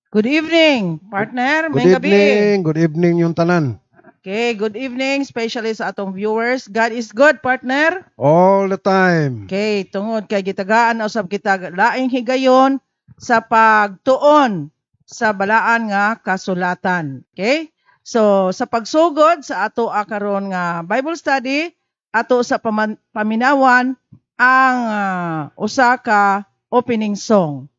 Good evening, Good, partner. good May gabi. evening. Good evening yung tanan. Okay, good evening, especially sa atong viewers. God is good, partner. All the time. Okay, tungod kay gitagaan na usab kita laing higayon sa pagtuon sa balaan nga kasulatan. Okay? So, sa pagsugod sa ato karon nga Bible study, ato sa paminawan ang usa ka opening song.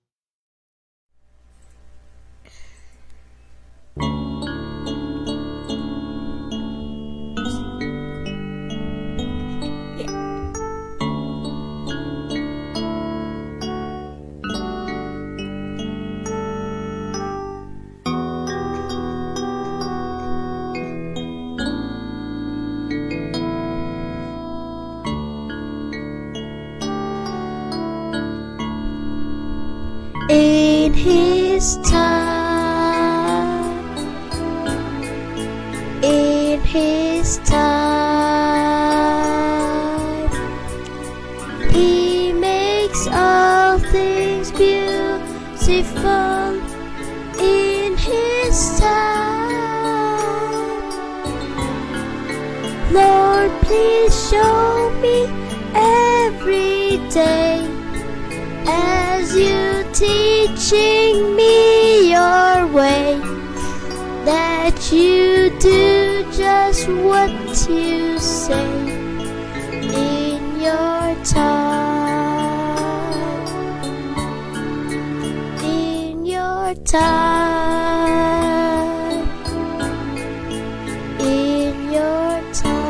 In His time, in His time, He makes all things beautiful. In His time, Lord, please show me every day as you teaching me your way, that you do just what you say in your time, in your time, in your time.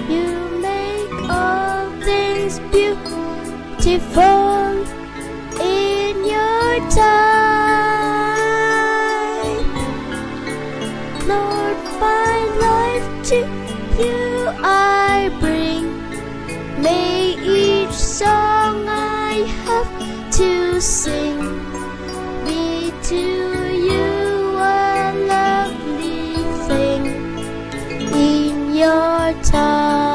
You make all things beautiful in your time. Lord, my life to you I bring. May each song I have to sing be to you a lovely thing in your time.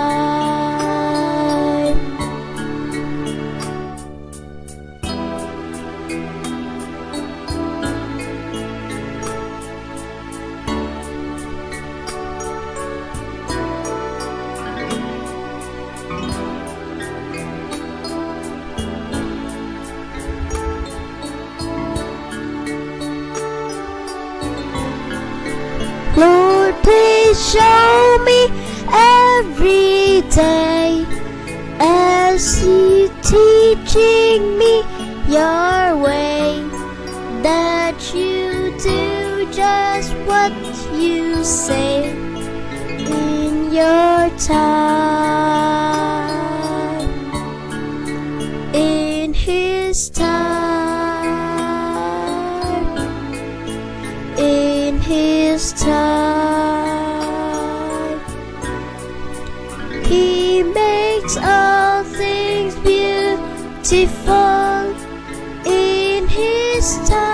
Lord, please show me every day as you teaching me your way, that you do just what you say in your time, in His time, in His time. He makes all things beautiful in His time.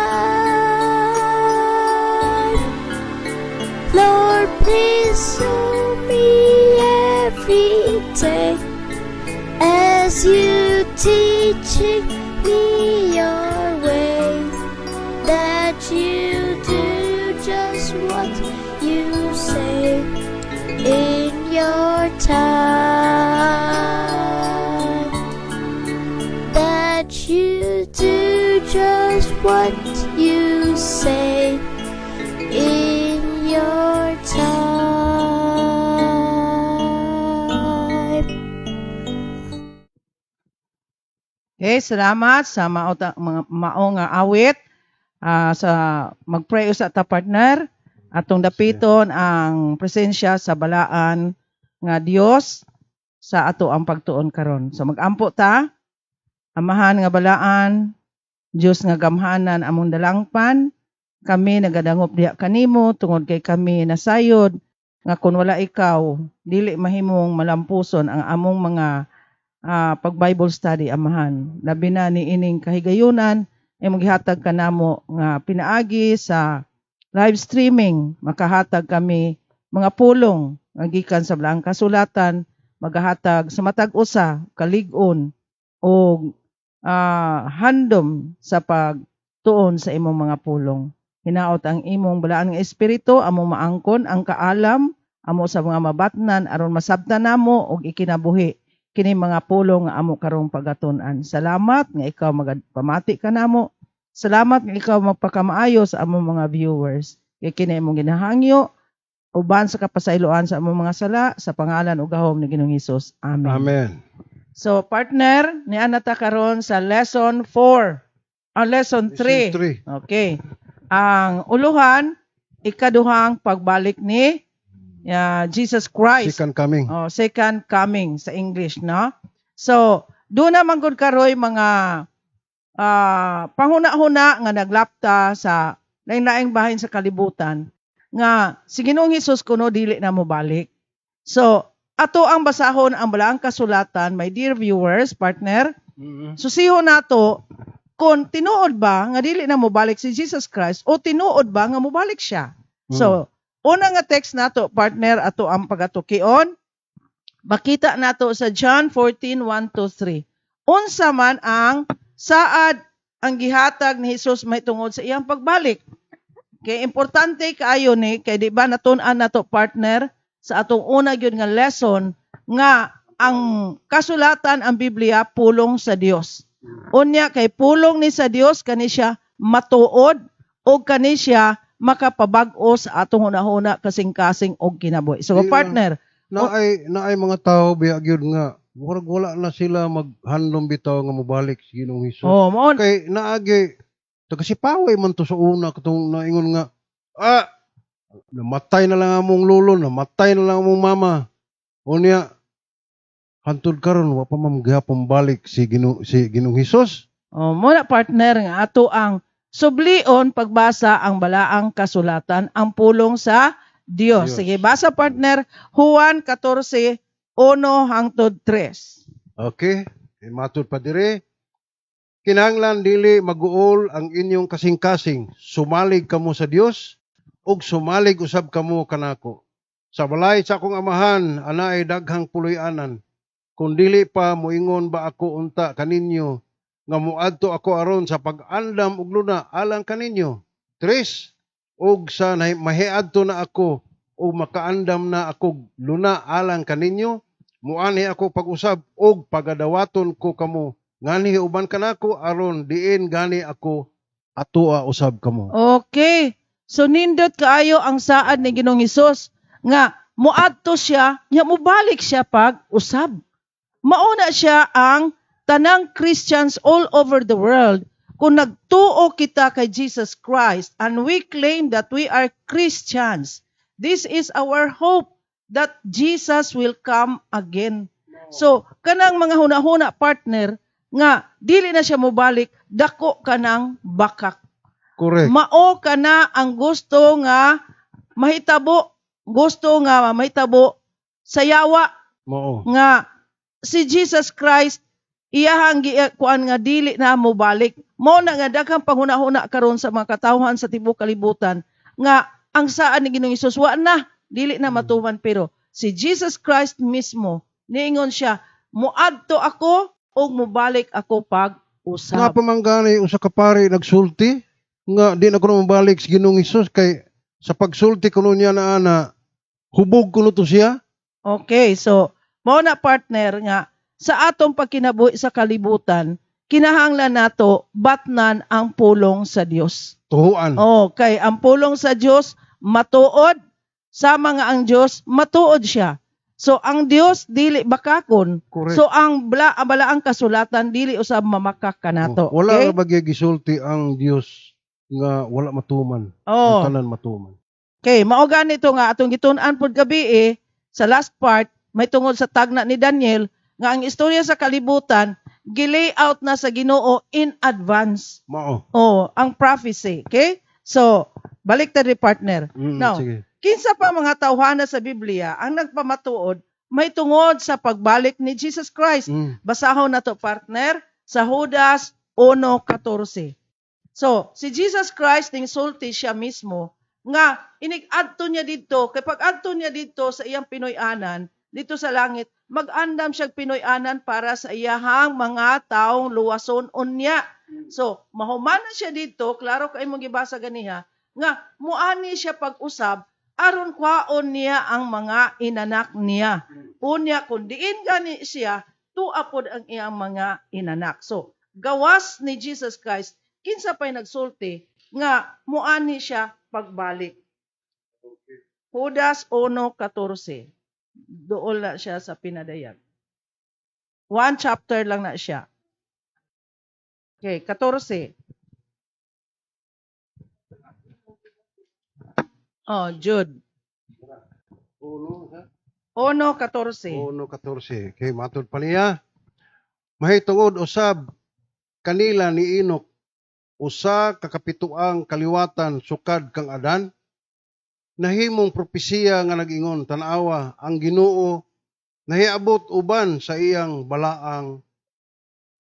Lord, please show me every day as you teaching me your way, that you do just what you say in your time, that you do just what you say in your time. Okay, salamat sa maong nga awit. Sa mag-pray sa ta partner atong dapiton ang presensya sa balaan nga Dios sa ato ang pagtuon karon. So magampo ta, amahan nga balaan, Dios nga gamhanan among dalangpan, kami nagadangop diha kanimo tungod kay kami nasayod nga kun wala ikaw dili mahimong malampuson ang among mga pag-Bible study amahan. Labi na ni ining kahigayunan ay maghihatag kanamo nga pinaagi sa live streaming, makahatag kami mga pulong nga gikan sa Balaang Kasulatan, maghatag sa matag usa kalig-on o handom sa pagtuon sa imong mga pulong. Hinaot ang imong balaan nga espiritu, amo maangkon ang kaalam, amo sa mga mabatnan aron masabtan namo og ikinabuhi kini mga pulong nga amo karong pagatun-an. Salamat nga ikaw magpamati ka namo. Salamat nga ikaw magpakamaayo sa among mga viewers. Kay kini imong ginahangyo uban sa kapasayloan sa among mga sala sa pangalan ug gahom ni Ginoong Hesus. Amen. Amen. So partner, niana ta karon sa lesson 4. Lesson 3. Three. Okay. Ang uluhan, ikaduhang pagbalik ni Jesus Christ. Second coming. Second coming sa English, no? So, doon naman gud karoy mga panghuna-huna nga naglapta sa lain-laing bahin sa kalibutan nga si Ginoong Hesus kuno dili na mo balik. So, ato ang basahon ang balaang kasulatan, my dear viewers, partner. Susihon nato kung tinuod ba nga dili na mo balik si Jesus Christ o tinuod ba nga mo balik siya. So, una nga text nato, partner, ato ang pagatukion. Makita nato sa John 14:1-3. Unsa man ang saad ang gihatag ni Jesus may tungod sa iyang pagbalik. Kay importante kaayo ni kay di ba natun-an nato, partner, sa atong una gyud nga lesson nga ang kasulatan ang Biblia pulong sa Dios. Unya kay pulong ni sa Dios kani siya matuod o kani siya makapabag-o sa atong hunahuna kasing-kasing og kinabuhi. So partner, Naay mga tao biya gyud nga murag wala na sila maghandom bitaw nga mobalik si Ginoong Hesus. mao Kay naagi tagasipaway man to sa una katong naingon nga namatay na lang among lolo, namatay na lang among mama. Unya hantod karon wa pa mamgyapon balik si Ginoong Hesus. muna partner nga ato ang sublion pagbasa ang balaang kasulatan ang pulong sa Dios. Sige, basa partner Juan 14:1-3. Okay, matod pa dire. Kinahanglan dili maguol ang inyong kasing-kasing. Sumalig kamo sa Dios ug sumalig usab kamo kanako. Sa balay sa akong amahan anaay daghang puloy-anan. Kung dili pa moingon ba ako unta kaninyo nga muadto ako aron sa pag-andam ug luna alang kaninyo. 3. Ug sa mahiadto na ako ug makaandam na ako luna alang kaninyo, muanhi ako pag-usab ug pagadawaton ko kamo ngani uban kanako aron diin gani ako atoa usab kamo. Okay. So nindot kaayo ang saad ni Ginoong Hesus nga muadto siya, nya mobalik siya pag usab. Mauna siya ang tanang Christians all over the world. Kung nagtuo kita kay Jesus Christ and we claim that we are Christians, this is our hope that Jesus will come again. So, kanang mga huna-huna partner nga dili na siya mobalik, dako kanang bakak. Correct. Mao kana ang gusto nga mahitabo sa yawa Mao. nga si Jesus Christ iyahang kuan nga dili na mo balik. Mao na nga daghang panghuna-huna karon sa mga katawhan sa tibuok kalibutan nga ang saan ni Ginoong Hesus wa na dili na matuman, pero si Jesus Christ mismo niingon siya, muadto ako ug mobalik ako pag usab. Nga pamanggani usa ka pare nagsulti nga di na kuno mabalik si Ginoong Hesus kay sa pagsulti kuno niya na ana hubog kuno to siya. Okay, so mao na partner nga sa atong pagkinabuhi sa kalibutan, kinahanglan nato batnan ang pulong sa Dios. Tuhuan. Okay, ang pulong sa Dios matuod, sama nga ang Dios matuod siya. So ang Dios dili bakakon. Correct. So ang balaang kasulatan dili usab mamakak kanato. Wala Okay? ra bagay gisulti ang Dios nga wala matuman. Oh. Ang tanan matuman. Okay, mao ganito nga atong gitun-an pud gabi sa last part may tungod sa tagna ni Daniel nga ang istorya sa kalibutan gi-layout na sa Ginoo in advance. Mao. Ang prophecy, okay? So, balik ta ri partner. Now, Sige. kinsa pa mga tawhana sa Biblia ang nagpamatuod may tungod sa pagbalik ni Jesus Christ. Basahon na to partner sa Judas 1:14. So, si Jesus Christ ning sulti siya mismo nga inig-adto niya dito, kay pag-adto niya dito sa iyang Pinoy-anan, dito sa langit, mag-andam siya Pinoy-anan para sa iyahang mga taong luwason unya. So, mahumanan siya dito, klaro kay mong gibasa ganiha, nga muani siya pag-usab aron kwaon niya ang mga inanak niya. Unya kung diin gani siya, tuapod ang iyang mga inanak. So, gawas ni Jesus Christ, kinsa pa'y nagsulti nga muani siya pagbalik. Judas 1:14. Doon na siya sa pinadayag. 1 chapter lang na siya. Okay, 14. Oh, Jude. 1:14. 1:14. Okay, matod pa niya. Mahitungod usab kanila ni Enoch usa ka kapituang kaliwatan sukad kang Adan, nahimong propesiya nga nag-ingon, tanawa ang Ginoo nahiabot uban sa iyang balaang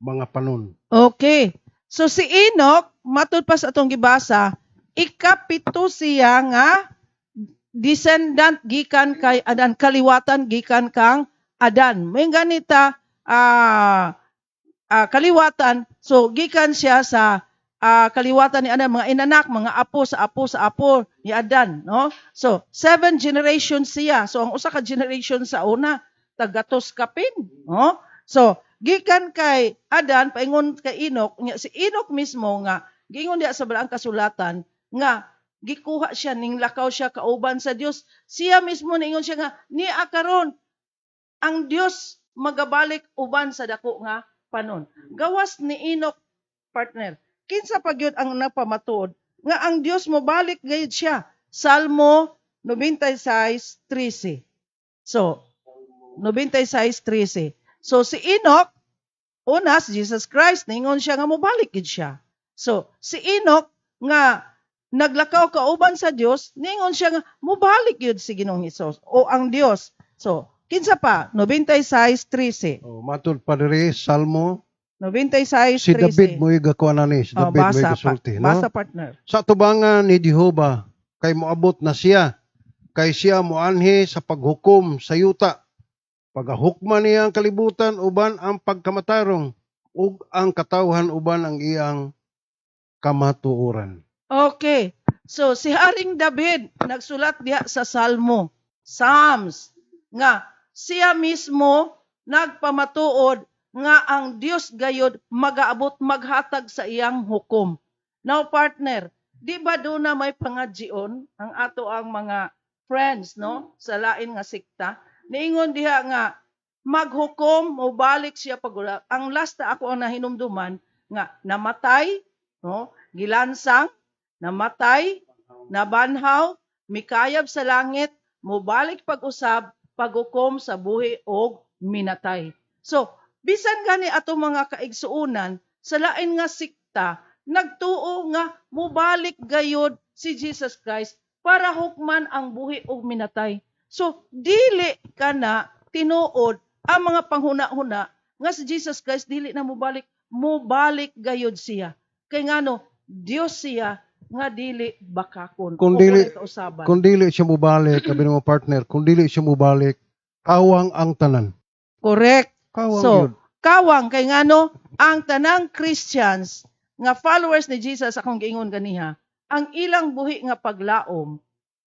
mga panon. Okay. So si Enoch, matud pa sa atong gibasa, ikapito siya nga descendant gikan kay Adan, kaliwatan gikan kang Adan. May ganita kaliwatan, so gikan siya sa kaliwatan ni Adan, mga inanak, mga apo sa apo ni Adan, no? So 7 generations siya. So ang usa ka generation sa una tagatos kapin, no? So gikan kay Adan paingon kay Enoch, si Enoch mismo nga giingon diha sa balaang kasulatan nga gikuha siya ning lakaw siya kauban sa Dios. Siya mismo niingon siya nga ni akaron ang Dios magabalik uban sa dako nga panon. Gawas ni Enoch, partner, kinsa pa gyud ang napamatuod nga ang Dios mo balik gayud siya. Salmo 96:13. So 96:13. So si Enoch, una si Jesus Christ, ningon siya nga mobalik gid siya. So si Enoch nga naglakaw kauban sa Dios, ningon siya nga mobalik gyud si Ginoong Hesus o ang Dios. So kinsa pa? 96:13. Matod pa diri Salmo 96:13. si David mo igakuan ani, si David mo basa igasulti, no? Basa, partner. Sa tubangan ni Jehova kay moabot na siya, kay siya moanhi sa paghukom sa yuta. Pagahukman niya ang kalibutan uban ang pagkamatarong ug ang katawhan uban ang iyang kamatuoran. Okay. So si Haring David nagsulat diha sa Salmo, Psalms, nga siya mismo nagpamatuod nga ang Dios gayud magaabot maghatag sa iyang hukom. Now partner, di ba do na may pangadjion ang ato ang mga friends, no, sa lain nga sikta? Niingon diha nga maghukom o balik siya pagula. Ang last na ako ang nahinumduman nga namatay, no, gilansang, namatay, nabanhaw, mikayab sa langit, mobalik pag-usab, paghukom sa buhi og minatay. So, bisan gani ato mga kaigsuunan sa lain nga sikta, nagtuo nga mobalik gayud si Jesus Christ para hukman ang buhi og minatay. So, dili ka na tinuod ang mga panghuna-huna nga si Jesus Christ dili na mobalik gayud siya. Kay ngano, Dios siya nga dili bakakon. Kung dili siya mubalik, sabi mo partner, kung dili siya mubalik, kawang ang tanan. Correct. Kawang So, yun. kawang kay ngano ang tanang Christians nga followers ni Jesus, akong giingon ganiha, ang ilang buhi nga paglaom,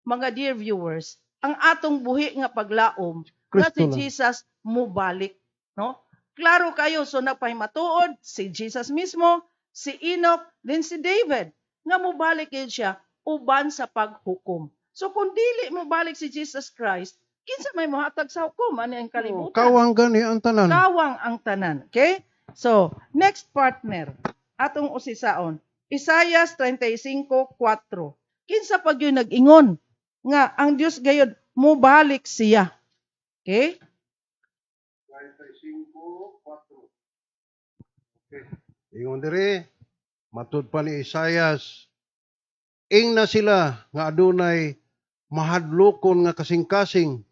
mga dear viewers, ang atong buhi nga paglaom nga Kristo si lang. Jesus mubalik, no? Klaro kayo, so napahimatuod si Jesus mismo, si Enoch, din si David, nga mubalik yun siya uban sa paghukom. So kung dili mubalik si Jesus Christ, kinsa may mohatag sa hukom? Ano yung kalibutan? Kawang gani ang tanan. Kawang ang tanan. Okay? So, next partner, atong usisaon, Isaiah 35:4. Kinsa pag yun nag-ingon nga ang Dios gayud mubalik siya. Okay? 35:4. Okay. Ingon diri, matud pa ni Isaias, ing na sila nga adunay mahadlokon nga kasing-kasing,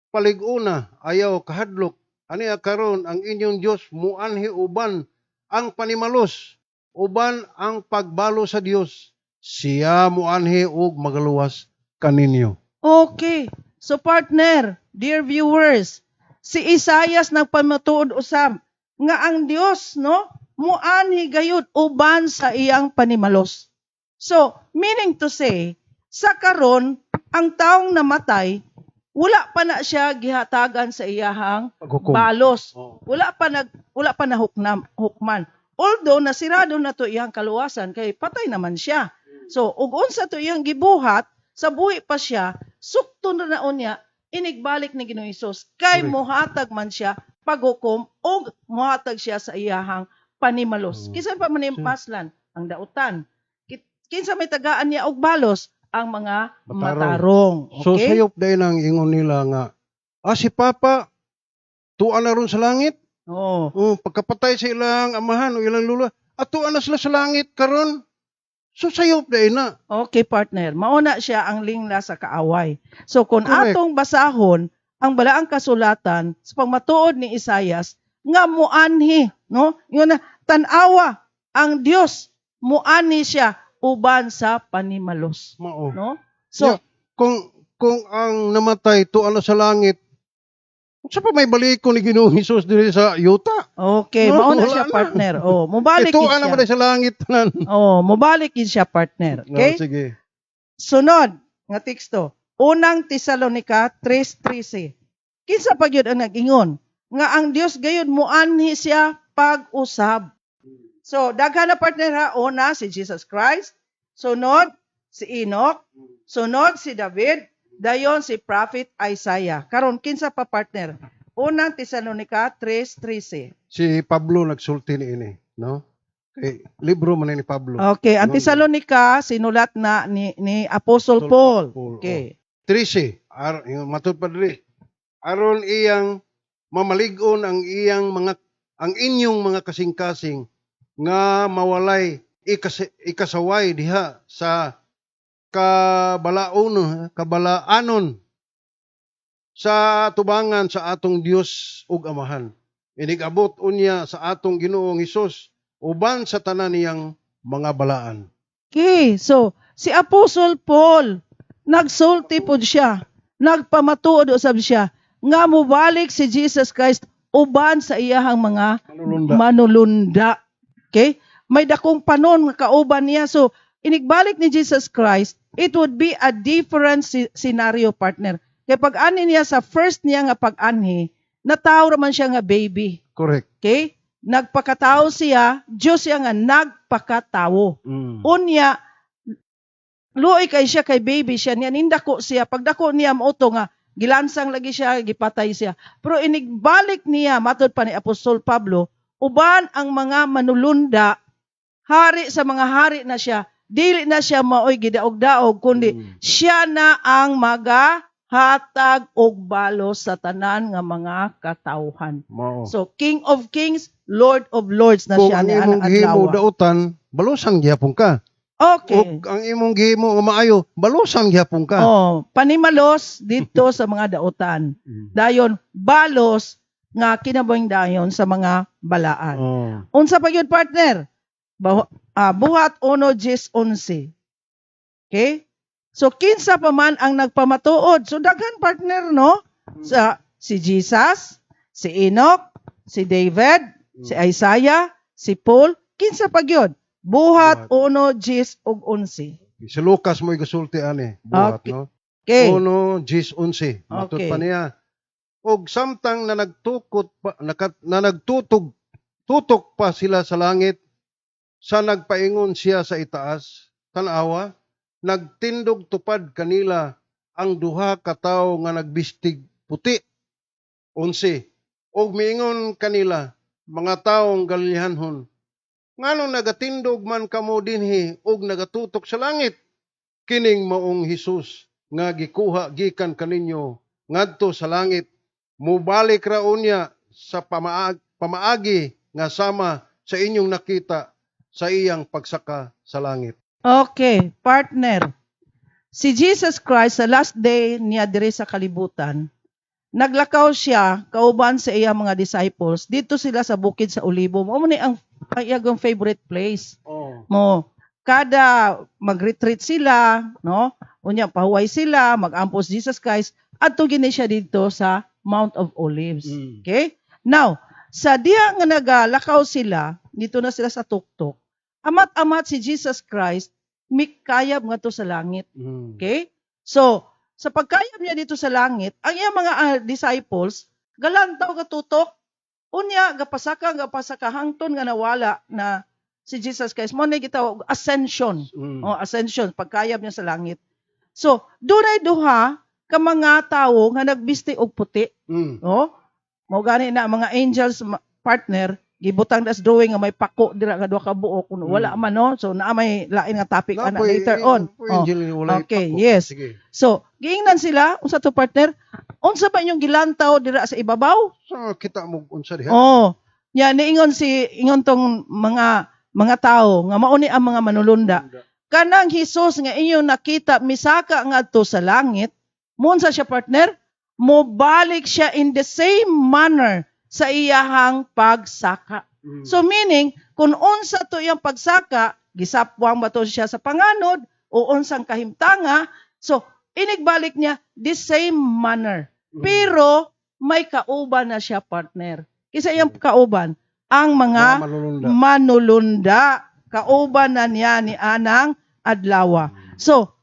palig-una ayaw kahadlok, ani karon ang inyong Dios muanhi uban ang panimalos, uban ang pagbalo sa Dios, siya muanhi og magaluwas kaninyo. Okay. So partner, dear viewers, si Isaias nagpamatuod usab nga ang Dios, no, muanhi gayud uban sa iyang panimalos. So, meaning to say, sa karon ang taong namatay, wala pa na siya gihatagan sa iyahang Paghukom. balos. Oh. Wala pa na hukman. Although nasirado na to iyang kaluwasan kay patay naman siya. So, ug unsa to iyang gibuhat, sa buhi pa siya, sukto na naon niya, inigbalik ni Ginoong Hesus kay Correct. mohatag man siya paghukom o mohatag siya sa iyahang panimalos. Kinsa pa manimpaslan ang dautan. Kinsa may tagaan niya og balos ang mga matarong. So Okay? sayop dahil ang ingon nila nga, si Papa, tuan na ron sa langit. Oo. Pagkapatay sa ilang amahan o ilang lula, tuan na sila sa langit karon. So sayop dahil na. Okay, partner. Mauna siya ang lingla sa kaaway. So, kung Correct. atong basahon ang balaang kasulatan sa pagmatuod ni Isaias, nga muanhi, no? Yun na, tanawa ang Dios, muanhi siya uban sa panimalos, Mao. no? So, Yeah. Kung ang namatay tuan na sa langit, sa pa may balik ko ni Ginoong Hesus diri sa yuta. okay, No, mauna wala siya, na. partner. Oh, mubalik Tuan siya. naman sa langit tanan. Oh, mubalik siya, partner. Okay? No, sige. Sunod nga teksto. Unang Tesalonica 3:13. Kinsa pa gyud ang nag-ingon nga ang Dios gayud muanhi siya pag-usab. So, daghan na partner ha. Una si Jesus Christ, sunod si Enoch, sunod si David, dayon si Prophet Isaiah. Karon kinsa pa partner? Unang Tesalonica 3:13. Si Pablo nagsulti ni ini, no? Kay libro man ni Pablo. Okay, ang Ano? Tesalonica sinulat na ni Apostle Paul. Okay. 13, yung matud pa diri. Aron iyang mamalig-on ang inyong mga kasing-kasing nga mawalay ikasaway diha sa kabalaanon sa tubangan sa atong Dios ug Amahan. Inigabot unya sa atong Ginoong Hesus uban sa tanan niyang mga balaan. Okay, so si Apostle Paul, nagsulti po siya, nagpamatuod usab siya, nga mubalik si Jesus Christ uban sa iyahang mga Manulunda. manulunda. Okay? May dakong panon nga kauban niya. So, inigbalik ni Jesus Christ, it would be a different scenario, partner. Kaya pag-ani niya sa first niya nga pag-anhi, nataw raman siya nga baby. Correct. Okay? Nagpakatao siya, Diyos siya nga nagpakatao. Unya, luoy kay siya kay baby siya, niya nindako siya. Pagdako niya mauto nga, gilansang lagi siya, gipatay siya. Pero inigbalik niya, matod pa ni Apostol Pablo, uban ang mga manulunda, hari sa mga hari na siya, dili na siya maoy gidaog-daog, kundi siya na ang magahatag og balos sa tanan nga mga katawhan. Mao. So, King of Kings, Lord of Lords na Kung siya ang ni imong gihimo adlaw. dautan, balusang gihapon ka. Okay. Ug ang imong gihimo nga maayo, balusang gihapon ka. Oh, panimalos dito sa mga dautan. Dayon balos nga kinabuhing dayon sa mga balaan. Oh. Unsa pa gyud partner? Buhat 1:11. Okay? So kinsa pa man ang nagpamatuod? So daghan partner no? Sa si Jesus, si Enoch, si David, si Isaiah, si Paul, kinsa pa gyud? Buhat 1:10-11. Si Lucas mo igasulti ani, buhat Okay. no. Okay. 1:11. Matud Okay. pa niya. Og samtang na tutok pa sila sa langit, sa nagpaingon siya sa itaas, tanawa, nagtindog tupad kanila ang duha ka tawo nga nagbistig puti. 11. Og miingon kanila, mga taong galihanhon, ngano nagatindog man kamo dinhi og nagatutok sa langit? Kining maong Hesus nga gikuha gikan kaninyo ngadto sa langit, mubalik ra unya sa pamaagi nga sama sa inyong nakita sa iyang pagsaka sa langit. Okay, partner. Si Jesus Christ sa last day niya diri sa kalibutan, naglakaw siya kauban sa iyang mga disciples dito sila sa bukid sa Olibo. Mao ni ang iyang favorite place. Oh. Mo kada mag-retreat sila, no? Unya pahuway sila, mag-ampos Jesus Christ adto gini siya dito sa Mount of Olives. Mm. Okay? Now, sa diha nga nagalakaw sila, dito na sila sa tuktok, amat-amat si Jesus Christ, mikayab nga to sa langit. Mm. Okay? So, sa pagkayab niya dito sa langit, ang iyang mga disciples, galantaw katutok, unya, gapasaka hangton nga nawala na si Jesus Christ. Mo na gitawag ascension. Mm. O, ascension, pagkayab niya sa langit. So, dunay duha ka mga tawo nga nagbisti og puti. Mm. Oh, mao gani na mga angels partner gibutang das drawing nga may pako dira nga duha ka buok kuno wala man no. So naa may lain nga topic ana later on. Oh, okay, yes. Sige. So, giingnan sila unsa to partner? Unsa ba inyong gilantaw dira sa ibabaw? So, kita mo unsa diha? Oh, nya niingon ingon tong mga tao nga mao ni ang mga manulunda. Kanang Hesus nga inyong nakita misaka ngadto sa langit, munsa siya partner? Mobalik siya in the same manner sa iyahang pagsaka. Mm. So meaning, kung unsa to iyang pagsaka, gisapwang ba to siya sa panganod o unsang kahimtanga, so inigbalik niya the same manner. Mm. Pero may kauban na siya partner. Kisa iyang kauban, ang mga Malulunda. manulunda. Kauban na niya ni Anang Adlawa. So,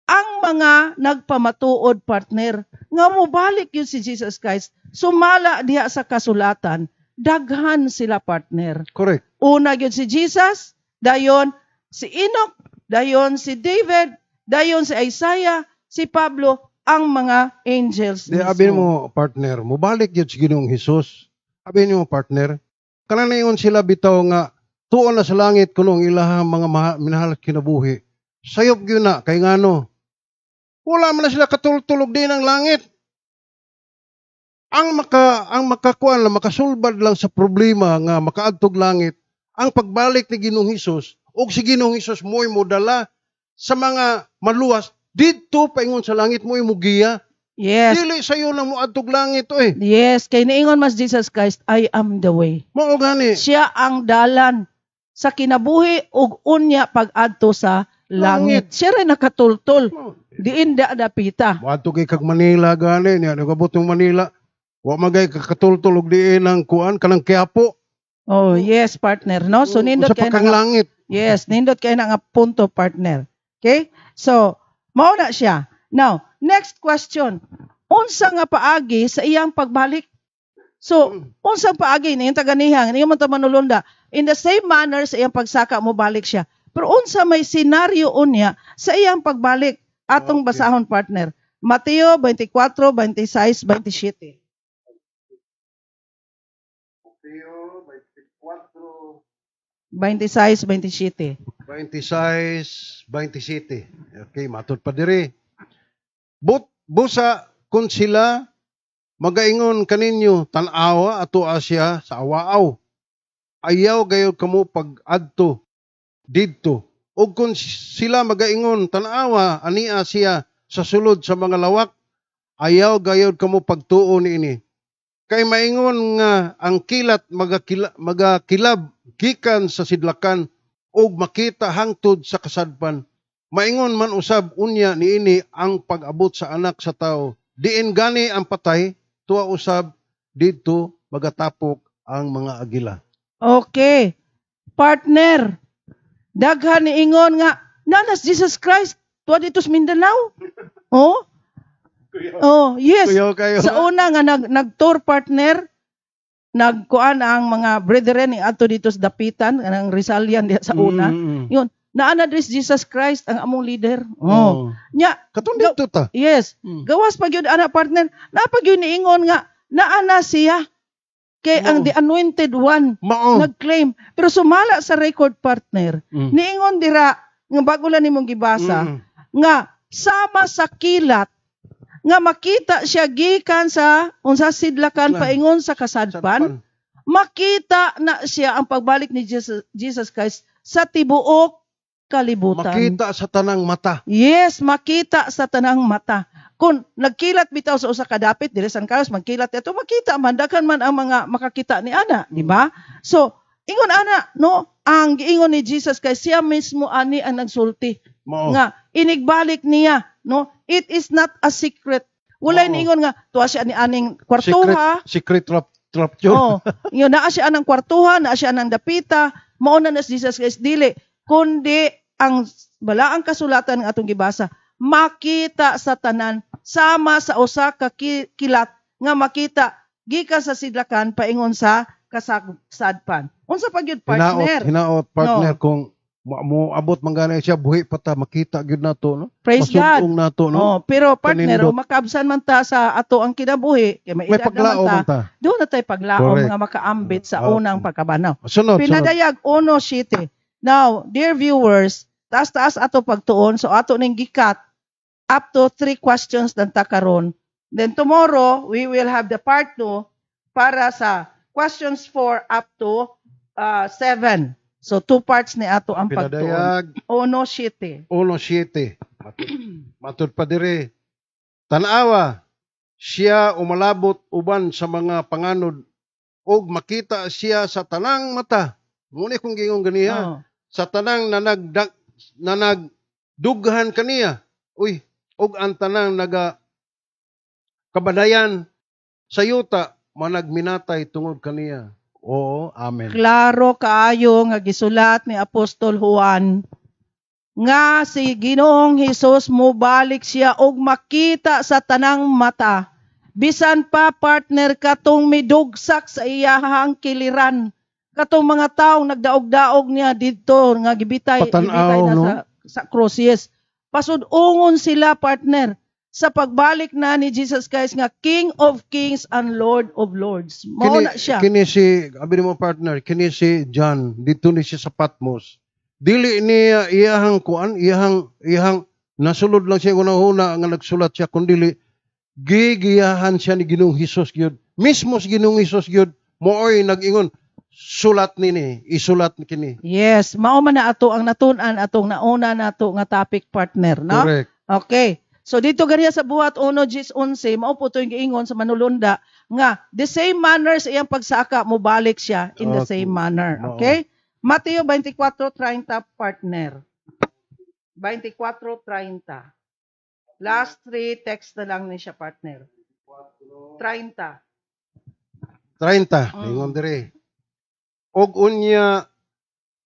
ang mga nagpamatuod partner, nga mobalik yun si Jesus Christ, sumala diha sa kasulatan, daghan sila partner. Correct. Una yun si Jesus, dayon si Enoch, dayon si David, dayon si Isaiah, si Pablo, ang mga angels Di abin mo partner, mubalik yun si Ginoong Hesus. Abin mo partner, kananayon sila bitaw nga tuon na sa langit kunong ilahang mga minahal kinabuhi. Sayop yun na, kay ngano. Wala man na sila katultulog din ng langit. Ang makakuan lang, makasulbad lang sa problema nga makaadtog langit, ang pagbalik ni Ginoong Hesus, o si Ginoong Hesus mo'y modala sa mga maluwas, dito paingon sa langit mo'y mugiya. Yes. Dili sa'yo na mo adtog langit to eh. Yes, kay niingon mas Jesus Christ, I am the way. Mao gani. Siya ang dalan sa kinabuhi ug unya pag-adto sa langit. Siya rin nakatultol. Diin da dapita. Wato kay kag Manila gani niya nagabot ng Manila. Wa magay kakatultulog diin ang kuan kanang Quiapo. Oh, yes, partner, no? So nindot sa kay pagkang langit. yes, nindot kay nga punto, partner. Okay? So, mao na siya. Now, next question. Unsa nga paagi sa iyang pagbalik? So, unsang paagi niyang taganihang, niyang man ta manulunda, in the same manner sa iyang pagsaka mo balik siya. Pero unsa may senaryo unya sa iyang pagbalik? Atong Okay. basahon, partner. Mateo 24, 26, 27. Mateo 24 26, 27. 26, 27. Okay, matod pa diri. Busa kung sila magaingon kaninyo tan-awa ato Asya sa awaaw. Ayaw gayud kamo pag-adto didto. Ug kung sila magaingon tan-awa ani Asya sa sulod sa mga lawak, ayaw gayud kamo pagtuo niini. Kay maingon nga ang kilat magakilab gikan sa sidlakan ug makita hangtod sa kasadpan. Maingon man usab unya niini ang pag-abot sa anak sa tao. Diin gani ang patay, tuwa usab didto magatapok ang mga agila. Okay. Partner, daghan ni ingon nga, nanas Jesus Christ, tuwa dito sa Mindanao. Oh? Oh, yes. Kuyaw kayo. Sa una nga nag-tour partner, nagkuan ang mga brethren ni ato dito sa Dapitan, ang Rizalian diha sa una. Yun, naana diri si Jesus Christ ang among leader. Oh. Nya, Katong dito ta. yes. Mm. Gawas pag yun ana partner, napag yun niingon nga naana siya kay ang the anointed one Mao. nag-claim. Pero sumala sa record partner, Mm. niingon dira nga bago lang nimong gibasa Mm. nga sama sa kilat nga makita siya gikan sa unsa sidlakan Lan. paingon sa kasadpan, makita na siya ang pagbalik ni Jesus Christ sa tibuok kalibutan. Makita sa tanang mata. Yes, makita sa tanang mata. Kung nagkilat bitaw sa usa ka dapit diri San Carlos, magkilat ito, makita man daghan man ang mga makakita ni ana, di ba? So, ingon ana, no, ang giingon ni Jesus kay siya mismo ani ang nagsulti Mao. nga inigbalik niya, no? It is not a secret. Walay Oo. niingon nga tuwa siya ni aning kwartuha. Secret trap yun. Oh, yun naa siya anang kwartuha, naa siya anang dapita, mao na si Jesus Christ dili kundi ang balaang kasulatan nga atong gibasa, makita sa tanan sama sa usa ka kilat nga makita gikan sa sidlakan paingon sa kasadpan. Unsa pa gyud partner? Hinaot partner kung mo abot mangganay siya buhi pa ta makita gyud nato no. Praise God. Masugtong nato no. Oh, pero partner, Kanindot. makaabsan man ta sa ato ang kinabuhi, kay May edad paglao naman man ta. doon na tayo paglaom Correct. nga makaambit sa Okay. unang pagkabanaw. Sunod. Pinadayag 1:7. Now, dear viewers, taas-taas ato pagtuon, so ato ning gikat up to 3 questions dan ta karon. Then tomorrow, we will have the part 2 para sa questions 4 up to 7. So 2 parts ni ato ang pagtuon. Pinadayag 1:7. 1:7. Matud pa dire. Tanawa siya umalabot uban sa mga panganod og makita siya sa tanang mata. Muna kung gingon ganiya. Oh. Sa tanang nanagdughan kaniya. Uy, og ang tanang kabadayan sa yuta managminatay tungod kaniya. Oo, amen. Klaro kaayo nga gisulat ni Apostol Juan nga si Ginoong Hesus mobalik siya og makita sa tanang mata. Bisan pa partner katong midugsak sa iyahang kiliran. Katong mga taong nagdaog-daog niya dito nga gibitay Patanaw, na no? sa cross. Yes. Pasudungon sila partner sa pagbalik na ni Jesus Christ nga King of Kings and Lord of Lords. Mao na siya. Kini si, abi mo partner, kini si John, dito ni siya sa Patmos. Dili niya iyahang kuan, iyahang nasulod lang siya una nga nagsulat siya kundi gigiyahan siya ni Ginoong Hesus gyud. Mismo si Ginoong Hesus gyud mooy nag-ingon sulat nini, isulat kini. Yes, mao man na ato ang natun-an atong nauna nato nga topic partner, no? Correct. Okay. So dito ganiya sa buhat 1:11 mao po to yung giingon sa manulunda nga the same manner sa iyang pagsaka mo balik siya in the Okay. same manner. Oo. Okay? Mateo 24:30 partner. 24:30. Last 3 text na lang ni siya partner. 30. 30, ingon dire. Og unya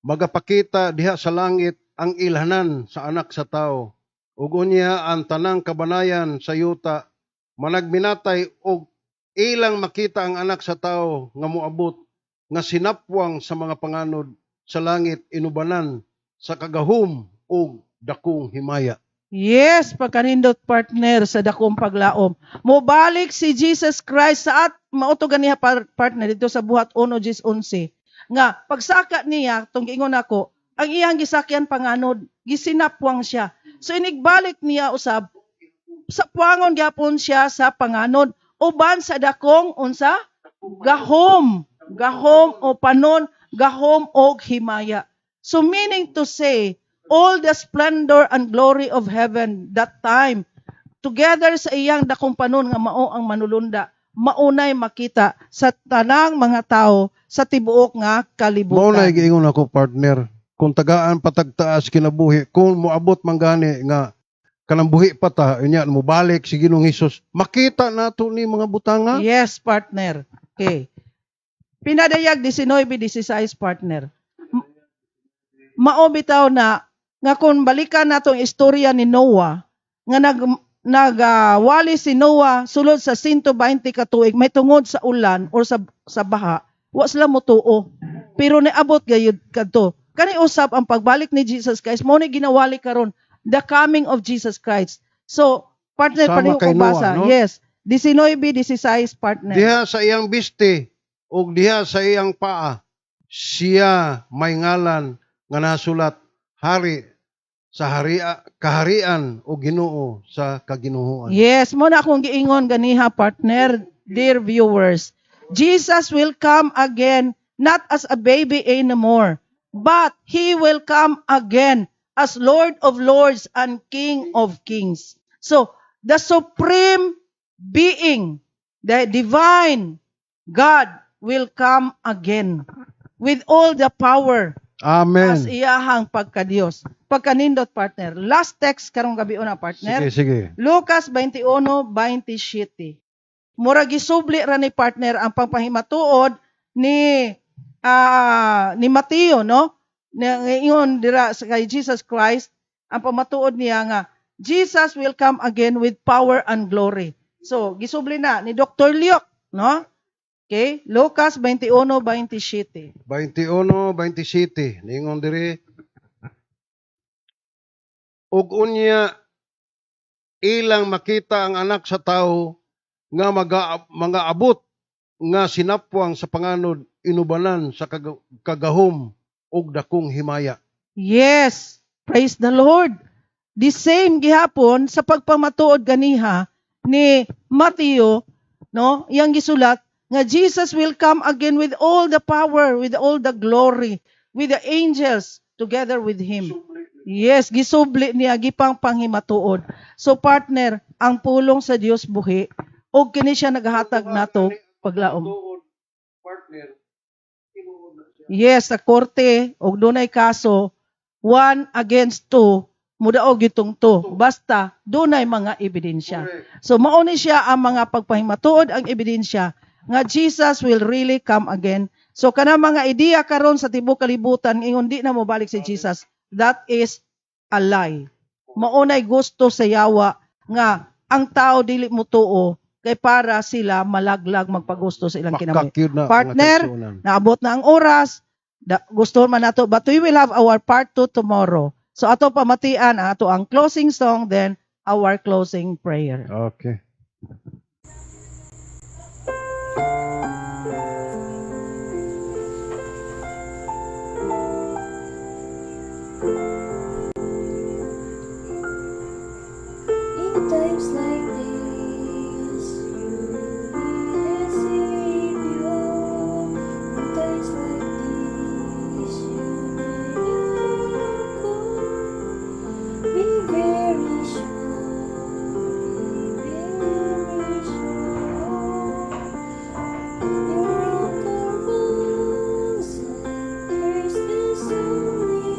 magapakita diha sa langit ang ilhanan sa anak sa tao. Ug unya ang tanang kabanayan sa yuta managminatay og ilang makita ang anak sa tao nga moabot nga sinapwang sa mga panganod sa langit inubanan sa kagahom ug dakong himaya. Yes, pagkanindot partner sa dakong paglaom. Mobalik si Jesus Christ sa at mauto ganiha partner dito sa buhat 1:11 nga pagsaka niya tong giingon ako ang iyang gisakyan panganod gisinapwang siya. So inigbalik niya usab sa puangon gyapon siya sa panganod uban sa dakong unsa gahom o panon gahom og himaya. So meaning to say all the splendor and glory of heaven that time together sa iyang dakong panon nga mao ang manulunda maunay makita sa tanang mga tao sa tibuok nga Mao na kalibutan. giingon ako partner, kung tagaan patagtaas kinabuhi, kung moabot man gani nga kanang buhi pa ta, unya mobalik si Ginoong Hesus, makita nato ni mga butanga. Yes, partner. Okay. Pinadayag 19:16 partner. Mao bitaw na nga kung balikan natong istorya ni Noah nga nagwali si Noah sulod sa 120 ka tuig may tungod sa ulan or sa baha wa sila motuo pero niabot gayud kadto kani usab ang pagbalik ni Jesus Christ mao ni ginawali karon the coming of Jesus Christ. So partner Sama pareho kay ko basa. Noah, no? Yes, 19:16 partner. Diha sa iyang biste ug diha sa iyang paa, siya may ngalan nga nasulat hari sa kaharian o Ginoo sa kaginuoan. Yes, mo na akong giingon ganiha partner, dear viewers. Jesus will come again not as a baby anymore, but He will come again as Lord of Lords and King of Kings. So, the supreme being, the divine God will come again with all the power as Amen. iyahang pagkadiyos. pagkanindot partner. Last text karong gabi na partner. Sige, sige. Lucas 21:27. Mura gisubli ra ni partner ang pagpahimatuod ni Mateo, no? Ngayon dira sa kay Jesus Christ, ang pamatuod niya nga Jesus will come again with power and glory. So, gisubli na ni Dr. Luke, no? Okay? Lucas 21:27. 21:27 ningon diri, ug unya ilang makita ang anak sa tao nga mga abot nga sinapwang sa panganod inubanan sa kagahom ug dakong himaya. Yes, praise the Lord. The same gihapon sa pagpamatuod ganiha ni Mateo, no? Yang gisulat nga Jesus will come again with all the power, with all the glory, with the angels together with him. Yes, gisubli niya gipang panghimatuod. So partner, ang pulong sa Dios buhi og kini siya naghatag nato paglaom. Partner, Yes, sa korte og dunay kaso 1 against 2 mudaog gitong 2 basta dunay mga ebidensya. So mao ni siya ang mga pagpahimatuod ang ebidensya nga Jesus will really come again. So kana mga ideya karon sa tibuok kalibutan ingon di na mo balik si Jesus, that is a lie. Maunay gusto sa yawa nga ang tao dili mo tuo kay para sila malaglag magpagusto sa ilang kinabuhi. makakyud na Partner, mga kaigsuonan. naabot na ang oras. Gusto man nato, but we will have our part 2 tomorrow. So ato pamatian ato ang closing song, then our closing prayer. Okay. In times like this, you need a Savior. In times like this, you need a God. Be very sure, be very sure. Your uncle rules and there's this only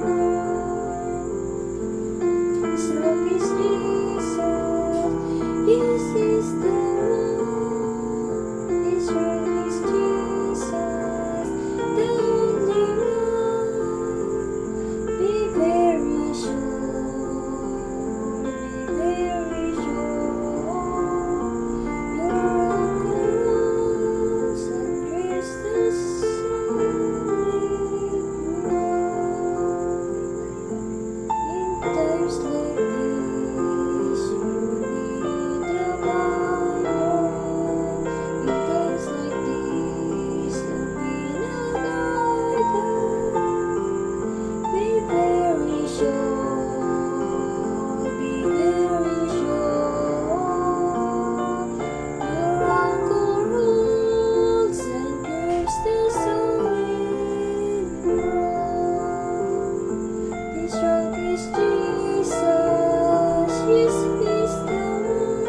one. His love is Jesus. Yes, is the one. His love is Jesus, the only one. Be very sure. Be very sure. Your uncle rules and there's this only one. In times like this, you need a Bible. In times like this, there'll be no guidance. Be very sure, be very sure. Your uncle rules and there's the solid rock. This rock is Jesus, yes, he's the one.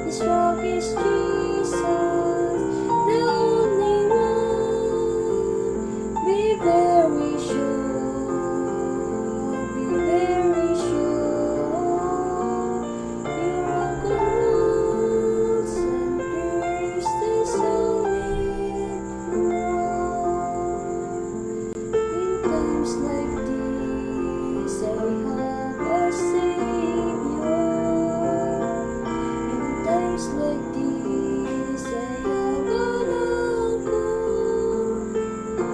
This rock is Jesus, the only one. Be very sure, be very sure. Your uncle rules and there's the solid rock. In times like these, I have a Savior. In times like these, I have an uncle.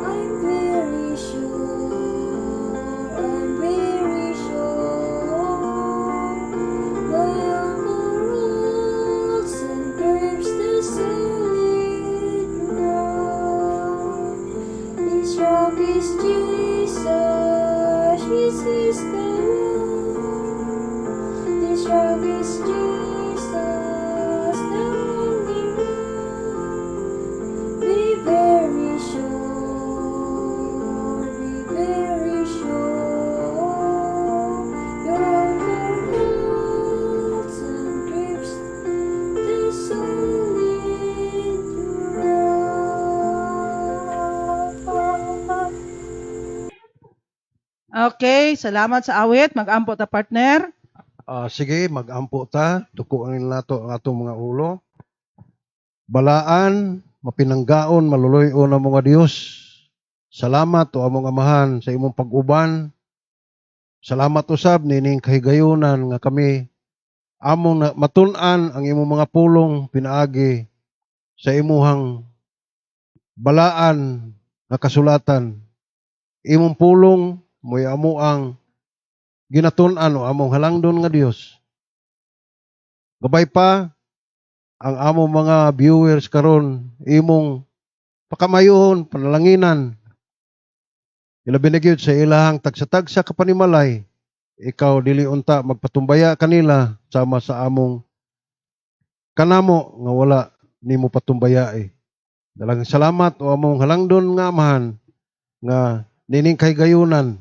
I'm very sure, I'm very sure. My uncle rules and grips the solid rock. This rock is Jesus, yes, he's the one. This rock is Jesus, the only one. Be very sure, be very sure. Your uncle rules and grips the solid rock. Okay, salamat sa awit. Mag-ampo ta partner. Sige, mag-ampo ta. Tukuan nato ang atong mga ulo. Balaan, mapinanggaon, maluloy-o na mga Dios. Salamat o among amahan sa imong pag-uban. Salamat usab nining kahigayunan nga kami among matun-an ang imong mga pulong pinaagi sa imuhang balaan nga kasulatan. Imong pulong mo'y amuang ginatun-an o among halangdon nga Dios. Gabay pa ang among mga viewers karon imong pakamayon, panalanginan. Ilabi na gyud sa ilahang tagsa-tagsa kapanimalay. Ikaw dili unta magpatumbaya kanila sama sa among kanamo nga wala nimo patumbaya eh. Dalang salamat o among halangdon nga amahan nga nining kahigayunan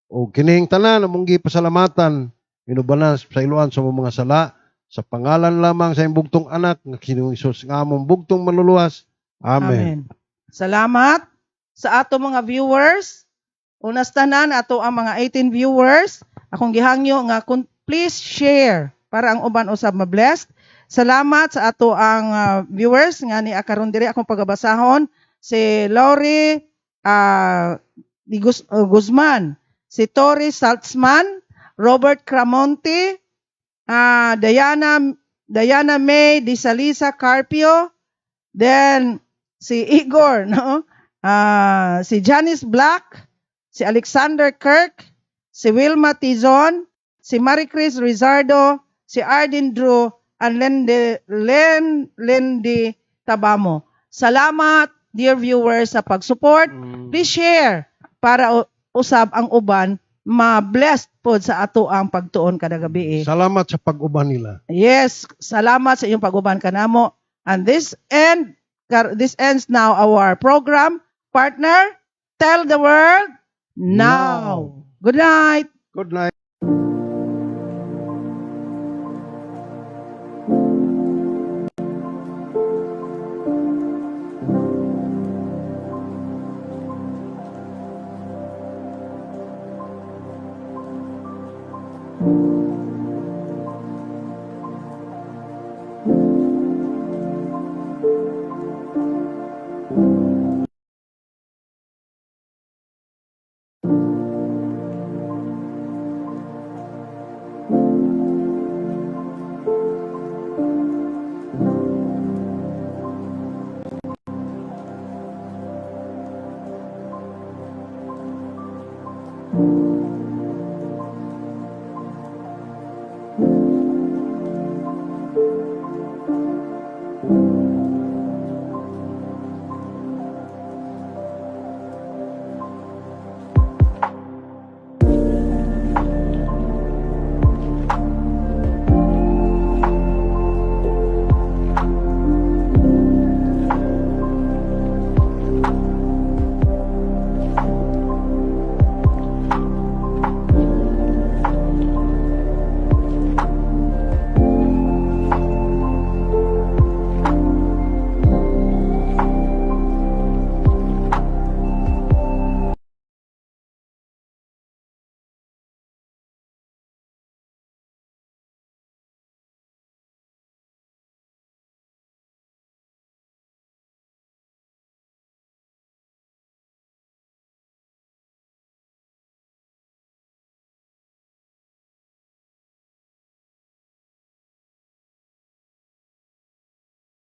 o kining tanan among gipasalamatan inubanas sa iluan sa among mga sala sa pangalan lamang sa imong bugtong anak nga Ginoong Hesus nga among bugtong manluluwas. Amen. Salamat sa ato mga viewers. Unas tanan ato ang mga 18 viewers. Akong gihangyo nga please share para ang uban usab ma-blessed. Salamat sa ato ang viewers nga ni akaron diri akong pagabasahon si Laurie Guzman, si Tori Saltzman, Robert Cramonte, Diana May Di Salisa Carpio, then si Igor, no? Si Janice Black, si Alexander Kirk, si Wilma Tizon, si Marie Chris Rizardo, si Arden Drew, and Lendi Tabamo. Salamat, dear viewers, sa pag-support. Please share para usab ang uban ma-blessed po sa ato ang pagtuon kada gabi. Salamat sa pag-uban nila. Yes, salamat sa iyong pag-uban kanamo. And this ends now our program. Partner, tell the world now. Good night. Good night.